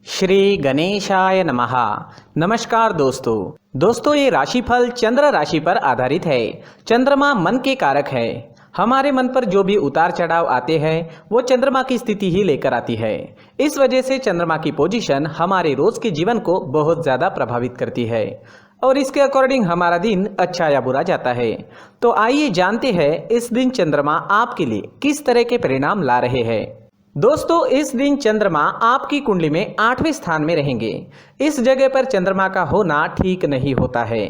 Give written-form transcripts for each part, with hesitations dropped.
श्री गणेशाय नमः। नमस्कार दोस्तों ये राशिफल चंद्र राशि पर आधारित है। चंद्रमा मन के कारक है। हमारे मन पर जो भी उतार चढ़ाव आते हैं वो चंद्रमा की स्थिति ही लेकर आती है। इस वजह से चंद्रमा की पोजीशन हमारे रोज के जीवन को बहुत ज्यादा प्रभावित करती है और इसके अकॉर्डिंग हमारा दिन अच्छा या बुरा जाता है। तो आइए जानते हैं इस दिन चंद्रमा आपके लिए किस तरह के परिणाम ला रहे हैं। दोस्तों इस दिन चंद्रमा आपकी कुंडली में 8वें स्थान में रहेंगे। इस जगह पर चंद्रमा का होना ठीक नहीं होता है।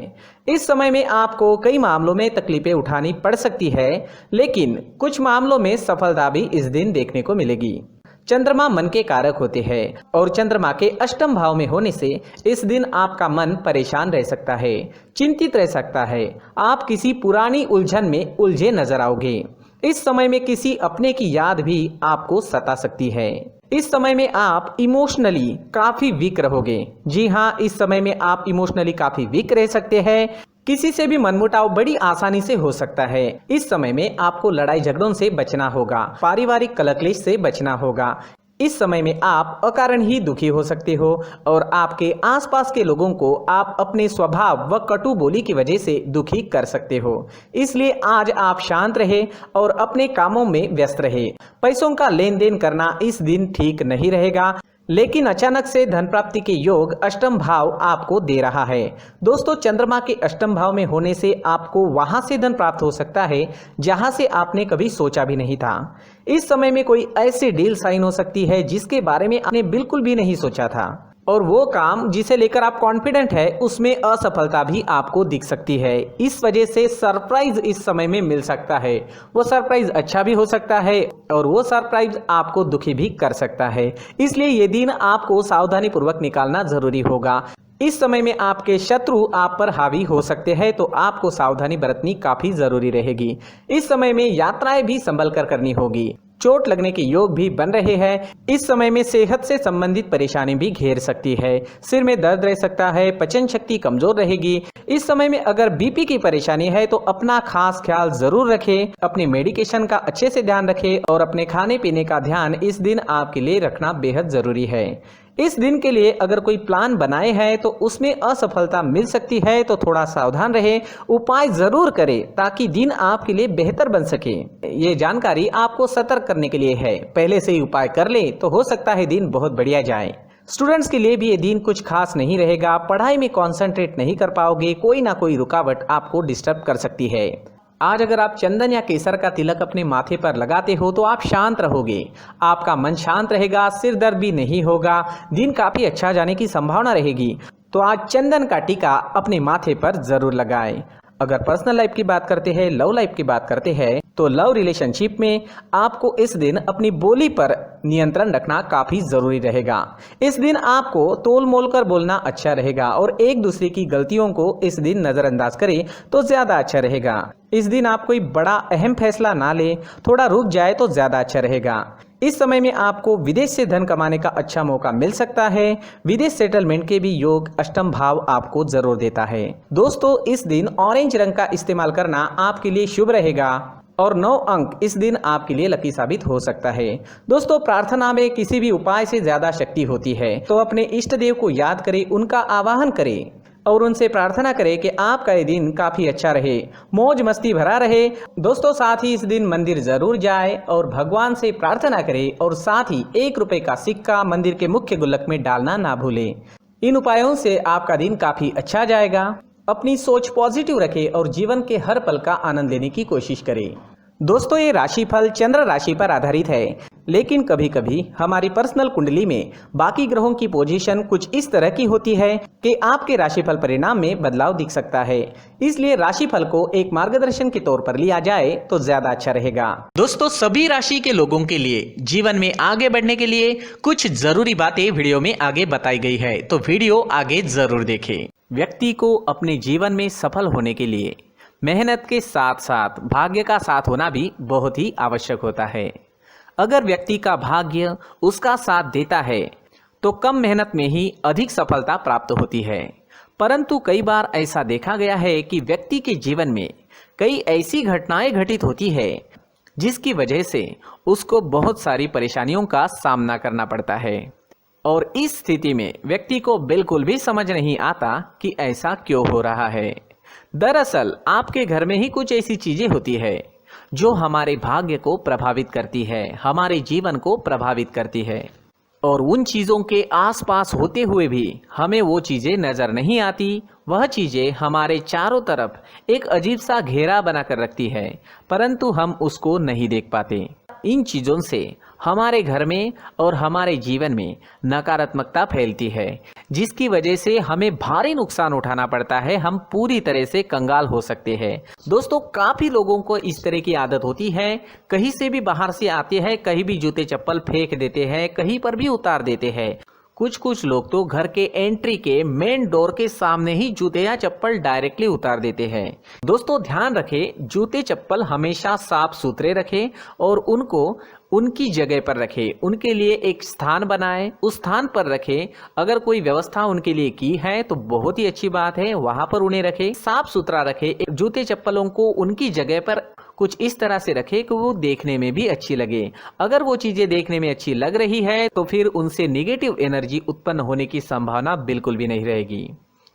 इस समय में आपको कई मामलों में तकलीफें उठानी पड़ सकती है, लेकिन कुछ मामलों में सफलता भी इस दिन देखने को मिलेगी। चंद्रमा मन के कारक होते हैं और चंद्रमा के अष्टम भाव में होने से इस दिन आपका मन परेशान रह सकता है, चिंतित रह सकता है। आप किसी पुरानी उलझन में उलझे नजर आओगे। इस समय में किसी अपने की याद भी आपको सता सकती है। इस समय में आप इमोशनली काफी वीक रहोगे। जी हाँ, इस समय में आप इमोशनली काफी वीक रह सकते हैं। किसी से भी मनमुटाव बड़ी आसानी से हो सकता है। इस समय में आपको लड़ाई झगड़ों से बचना होगा, पारिवारिक कलह से बचना होगा। इस समय में आप अकारण ही दुखी हो सकते हो और आपके आसपास के लोगों को आप अपने स्वभाव व कटु बोली की वजह से दुखी कर सकते हो। इसलिए आज आप शांत रहे और अपने कामों में व्यस्त रहे। पैसों का लेन देन करना इस दिन ठीक नहीं रहेगा, लेकिन अचानक से धन प्राप्ति के योग अष्टम भाव आपको दे रहा है। दोस्तों चंद्रमा के अष्टम भाव में होने से आपको वहां से धन प्राप्त हो सकता है जहां से आपने कभी सोचा भी नहीं था। इस समय में कोई ऐसी डील साइन हो सकती है जिसके बारे में आपने बिल्कुल भी नहीं सोचा था और वो काम जिसे लेकर आप कॉन्फिडेंट है उसमें असफलता भी आपको दिख सकती है। इस वजह से सरप्राइज इस समय में मिल सकता है। वो सरप्राइज अच्छा भी हो सकता है और वो सरप्राइज आपको दुखी भी कर सकता है। इसलिए ये दिन आपको सावधानी पूर्वक निकालना जरूरी होगा। इस समय में आपके शत्रु आप पर हावी हो सकते हैं, तो आपको सावधानी बरतनी काफी जरूरी रहेगी। इस समय में यात्राएं भी संभल कर करनी होगी। चोट लगने के योग भी बन रहे हैं। इस समय में सेहत से संबंधित परेशानी भी घेर सकती है। सिर में दर्द रह सकता है, पचन शक्ति कमजोर रहेगी। इस समय में अगर बीपी की परेशानी है तो अपना खास ख्याल जरूर रखें। अपने मेडिकेशन का अच्छे से ध्यान रखें और अपने खाने पीने का ध्यान इस दिन आपके लिए रखना बेहद जरूरी है। इस दिन के लिए अगर कोई प्लान बनाए हैं तो उसमें असफलता मिल सकती है, तो थोड़ा सावधान रहे, उपाय जरूर करें ताकि दिन आपके लिए बेहतर बन सके। ये जानकारी आपको सतर्क करने के लिए है। पहले से ही उपाय कर ले तो हो सकता है दिन बहुत बढ़िया जाए। स्टूडेंट्स के लिए भी ये दिन कुछ खास नहीं रहेगा। पढ़ाई में कॉन्सेंट्रेट नहीं कर पाओगे, कोई ना कोई रुकावट आपको डिस्टर्ब कर सकती है। आज अगर आप चंदन या केसर का तिलक अपने माथे पर लगाते हो तो आप शांत रहोगे, आपका मन शांत रहेगा, सिर दर्द भी नहीं होगा, दिन काफी अच्छा जाने की संभावना रहेगी। तो आज चंदन का टीका अपने माथे पर जरूर लगाएं। अगर पर्सनल लाइफ की बात करते हैं, लव लाइफ की बात करते हैं, तो लव रिलेशनशिप में आपको इस दिन अपनी बोली पर नियंत्रण रखना काफी जरूरी रहेगा। इस दिन आपको तोल मोल कर बोलना अच्छा रहेगा और एक दूसरे की गलतियों को इस दिन नजरअंदाज करें तो ज्यादा अच्छा रहेगा। इस दिन आप कोई बड़ा अहम फैसला ना ले, थोड़ा रुक जाए तो ज्यादा अच्छा रहेगा। इस समय में आपको विदेश से धन कमाने का अच्छा मौका मिल सकता है। विदेश सेटलमेंट के भी योग अष्टम भाव आपको जरूर देता है। दोस्तों इस दिन ऑरेंज रंग का इस्तेमाल करना आपके लिए शुभ रहेगा और 9 अंक इस दिन आपके लिए लकी साबित हो सकता है। दोस्तों प्रार्थना में किसी भी उपाय से ज्यादा शक्ति होती है, तो अपने इष्ट देव को याद करें, उनका आवाहन करें और उनसे प्रार्थना करें कि आपका ये दिन काफी अच्छा रहे, मौज मस्ती भरा रहे। दोस्तों साथ ही इस दिन मंदिर जरूर जाए और भगवान से प्रार्थना करें और साथ ही 1 रुपए का सिक्का मंदिर के मुख्य गुल्लक में डालना ना भूलें। इन उपायों से आपका दिन काफी अच्छा जाएगा। अपनी सोच पॉजिटिव रखें और जीवन के हर पल का आनंद लेने की कोशिश करें। दोस्तों ये राशिफल चंद्र राशि पर आधारित है, लेकिन कभी कभी हमारी पर्सनल कुंडली में बाकी ग्रहों की पोजीशन कुछ इस तरह की होती है कि आपके राशिफल परिणाम में बदलाव दिख सकता है। इसलिए राशिफल को एक मार्गदर्शन के तौर पर लिया जाए तो ज्यादा अच्छा रहेगा। दोस्तों सभी राशि के लोगों के लिए जीवन में आगे बढ़ने के लिए कुछ जरूरी बातें वीडियो में आगे बताई गई है, तो वीडियो आगे जरूर देखें। व्यक्ति को अपने जीवन में सफल होने के लिए मेहनत के साथ साथ भाग्य का साथ होना भी बहुत ही आवश्यक होता है। अगर व्यक्ति का भाग्य उसका साथ देता है तो कम मेहनत में ही अधिक सफलता प्राप्त होती है, परंतु कई बार ऐसा देखा गया है कि व्यक्ति के जीवन में कई ऐसी घटनाएं घटित होती है जिसकी वजह से उसको बहुत सारी परेशानियों का सामना करना पड़ता है और इस स्थिति में व्यक्ति को बिल्कुल भी समझ नहीं आता कि ऐसा क्यों हो रहा है। दरअसल आपके घर में ही कुछ ऐसी चीजें होती है जो हमारे भाग्य को प्रभावित करती है, हमारे जीवन को प्रभावित करती है, और उन चीज़ों के आसपास होते हुए भी हमें वो चीज़ें नज़र नहीं आती। वह चीज़ें हमारे चारों तरफ एक अजीब सा घेरा बनाकर रखती है, परंतु हम उसको नहीं देख पाते। इन चीज़ों से हमारे घर में और हमारे जीवन में नकारात्मकता फैलती है, जिसकी वजह से हमें भारी नुकसान उठाना पड़ता है, हम पूरी तरह से कंगाल हो सकते हैं। दोस्तों, काफ़ी लोगों को इस तरह की आदत होती है, कहीं से भी बाहर से आते हैं, कहीं भी जूते चप्पल फेंक देते हैं, कहीं पर भी उतार देते हैं। कुछ लोग तो घर के एंट्री के मेन डोर के सामने ही जूते या चप्पल डायरेक्टली उतार देते हैं। दोस्तों, ध्यान रखें, जूते चप्पल हमेशा साफ सुथरे रखें और उनको उनकी जगह पर रखें। उनके लिए एक स्थान बनाएं, उस स्थान पर रखें। अगर कोई व्यवस्था उनके लिए की है तो बहुत ही अच्छी बात है, वहां पर उन्हें रखें, साफ सुथरा रखें। जूते चप्पलों को उनकी जगह पर कुछ इस तरह से रखें कि वो देखने में भी अच्छी लगे। अगर वो चीजें देखने में अच्छी लग रही है तो फिर उनसे निगेटिव एनर्जी उत्पन्न होने की संभावना बिल्कुल भी नहीं रहेगी।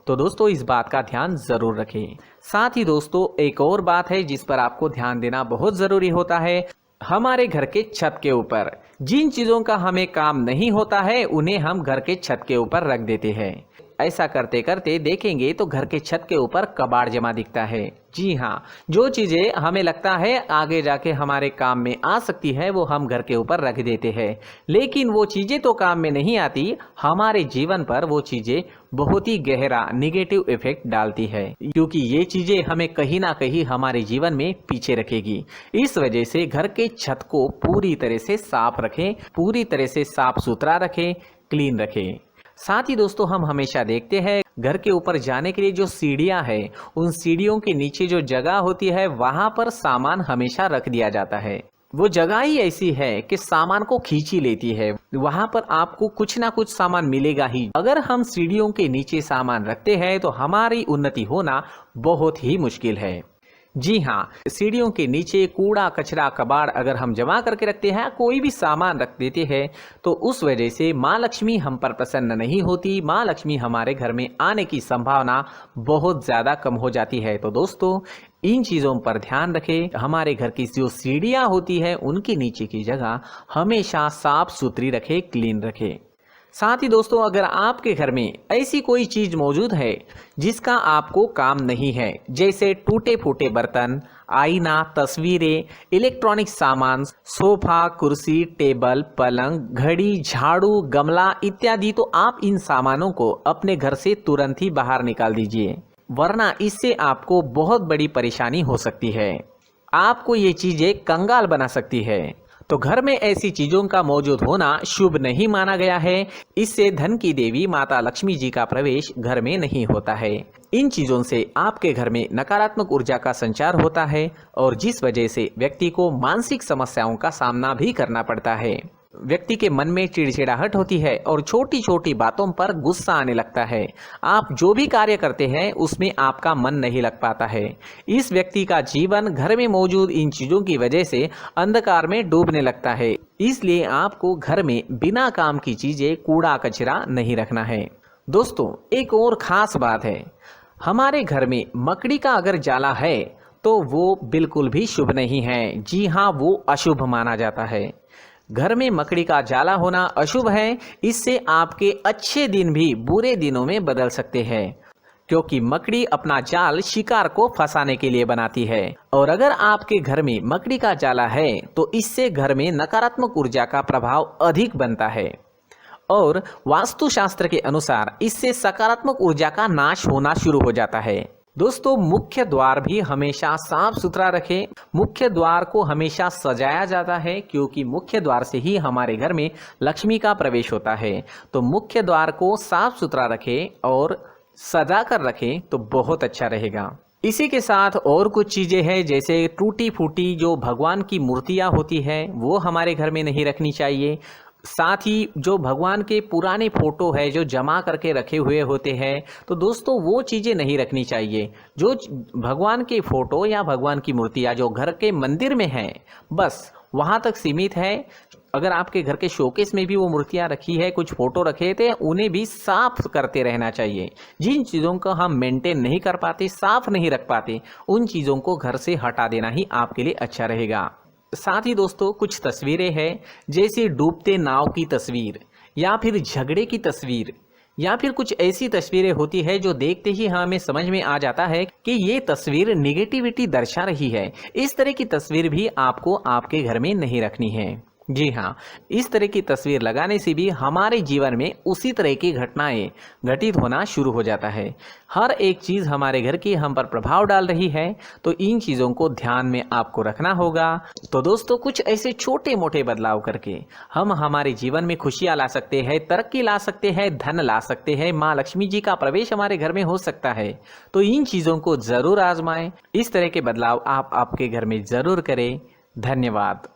तो दोस्तों, इस बात का ध्यान जरूर रखें। साथ ही दोस्तों, एक और बात है जिस पर आपको ध्यान देना बहुत जरूरी होता है। हमारे घर के छत के ऊपर जिन चीजों का हमें काम नहीं होता है उन्हें हम घर के छत के ऊपर रख देते हैं। ऐसा करते करते देखेंगे तो घर के छत के ऊपर कबाड़ जमा दिखता है। जी हाँ, जो चीजें हमें लगता है आगे जाके हमारे काम में आ सकती है वो हम घर के ऊपर रख देते हैं, लेकिन वो चीजें तो काम में नहीं आती, हमारे जीवन पर वो चीजें बहुत ही गहरा निगेटिव इफेक्ट डालती है, क्योंकि ये चीजें हमें कहीं ना कहीं हमारे जीवन में पीछे रखेगी। इस वजह से घर के छत को पूरी तरह से साफ रखें, पूरी तरह से साफ सुथरा रखें, क्लीन रखें। साथ ही दोस्तों, हम हमेशा देखते हैं घर के ऊपर जाने के लिए जो सीढ़ियां हैं, उन सीढ़ियों के नीचे जो जगह होती है वहां पर सामान हमेशा रख दिया जाता है। वो जगह ही ऐसी है कि सामान को खींची लेती है, वहां पर आपको कुछ ना कुछ सामान मिलेगा ही। अगर हम सीढ़ियों के नीचे सामान रखते हैं तो हमारी उन्नति होना बहुत ही मुश्किल है। जी हाँ, सीढ़ियों के नीचे कूड़ा कचरा कबाड़ अगर हम जमा करके रखते हैं, कोई भी सामान रख देते हैं, तो उस वजह से माँ लक्ष्मी हम पर प्रसन्न नहीं होती, माँ लक्ष्मी हमारे घर में आने की संभावना बहुत ज़्यादा कम हो जाती है। तो दोस्तों, इन चीज़ों पर ध्यान रखें। हमारे घर की जो सीढ़ियाँ होती है उनके नीचे की जगह हमेशा साफ सुथरी रखें, क्लीन रखें। साथ ही दोस्तों, अगर आपके घर में ऐसी कोई चीज मौजूद है जिसका आपको काम नहीं है, जैसे टूटे फूटे बर्तन, आईना, तस्वीरें, इलेक्ट्रॉनिक सामान, सोफा, कुर्सी, टेबल, पलंग, घड़ी, झाड़ू, गमला इत्यादि, तो आप इन सामानों को अपने घर से तुरंत ही बाहर निकाल दीजिए, वरना इससे आपको बहुत बड़ी परेशानी हो सकती है। आपको ये चीजें कंगाल बना सकती है। तो घर में ऐसी चीजों का मौजूद होना शुभ नहीं माना गया है। इससे धन की देवी माता लक्ष्मी जी का प्रवेश घर में नहीं होता है। इन चीजों से आपके घर में नकारात्मक ऊर्जा का संचार होता है और जिस वजह से व्यक्ति को मानसिक समस्याओं का सामना भी करना पड़ता है। व्यक्ति के मन में चिड़चिड़ाहट होती है और छोटी छोटी बातों पर गुस्सा आने लगता है। आप जो भी कार्य करते हैं उसमें आपका मन नहीं लग पाता है। इस व्यक्ति का जीवन घर में मौजूद इन चीजों की वजह से अंधकार में डूबने लगता है। इसलिए आपको घर में बिना काम की चीजें, कूड़ा कचरा नहीं रखना है। दोस्तों, एक और खास बात है, हमारे घर में मकड़ी का अगर जाला है तो वो बिल्कुल भी शुभ नहीं है। जी हाँ, वो अशुभ माना जाता है। घर में मकड़ी का जाला होना अशुभ है। इससे आपके अच्छे दिन भी बुरे दिनों में बदल सकते हैं, क्योंकि मकड़ी अपना जाल शिकार को फंसाने के लिए बनाती है। और अगर आपके घर में मकड़ी का जाला है तो इससे घर में नकारात्मक ऊर्जा का प्रभाव अधिक बनता है और वास्तुशास्त्र के अनुसार इससे सकारात्मक ऊर्जा का नाश होना शुरू हो जाता है। दोस्तों, मुख्य द्वार भी हमेशा साफ सुथरा रखें। मुख्य द्वार को हमेशा सजाया जाता है, क्योंकि मुख्य द्वार से ही हमारे घर में लक्ष्मी का प्रवेश होता है। तो मुख्य द्वार को साफ सुथरा रखें और सजा कर रखें तो बहुत अच्छा रहेगा। इसी के साथ और कुछ चीजें हैं, जैसे टूटी फूटी जो भगवान की मूर्तियां होती है वो हमारे घर में नहीं रखनी चाहिए। साथ ही जो भगवान के पुराने फोटो है जो जमा करके रखे हुए होते हैं, तो दोस्तों वो चीज़ें नहीं रखनी चाहिए। जो भगवान के फोटो या भगवान की मूर्तियाँ जो घर के मंदिर में हैं, बस वहाँ तक सीमित है। अगर आपके घर के शोकेस में भी वो मूर्तियां रखी है, कुछ फोटो रखे थे, उन्हें भी साफ करते रहना चाहिए। जिन चीज़ों को हम मेंटेन नहीं कर पाते, साफ नहीं रख पाते, उन चीज़ों को घर से हटा देना ही आपके लिए अच्छा रहेगा। साथ ही दोस्तों कुछ तस्वीरें हैं, जैसे डूबते नाव की तस्वीर या फिर झगड़े की तस्वीर या फिर कुछ ऐसी तस्वीरें होती है जो देखते ही हमें समझ में आ जाता है कि ये तस्वीर निगेटिविटी दर्शा रही है। इस तरह की तस्वीर भी आपको आपके घर में नहीं रखनी है। जी हाँ, इस तरह की तस्वीर लगाने से भी हमारे जीवन में उसी तरह की घटनाएं घटित होना शुरू हो जाता है। हर एक चीज़ हमारे घर की हम पर प्रभाव डाल रही है, तो इन चीज़ों को ध्यान में आपको रखना होगा। तो दोस्तों कुछ ऐसे छोटे मोटे बदलाव करके हम हमारे जीवन में खुशियाँ ला सकते हैं, तरक्की ला सकते हैं, धन ला सकते हैं, माँ लक्ष्मी जी का प्रवेश हमारे घर में हो सकता है। तो इन चीज़ों को ज़रूर आजमाएं। इस तरह के बदलाव आप आपके घर में ज़रूर करें। धन्यवाद।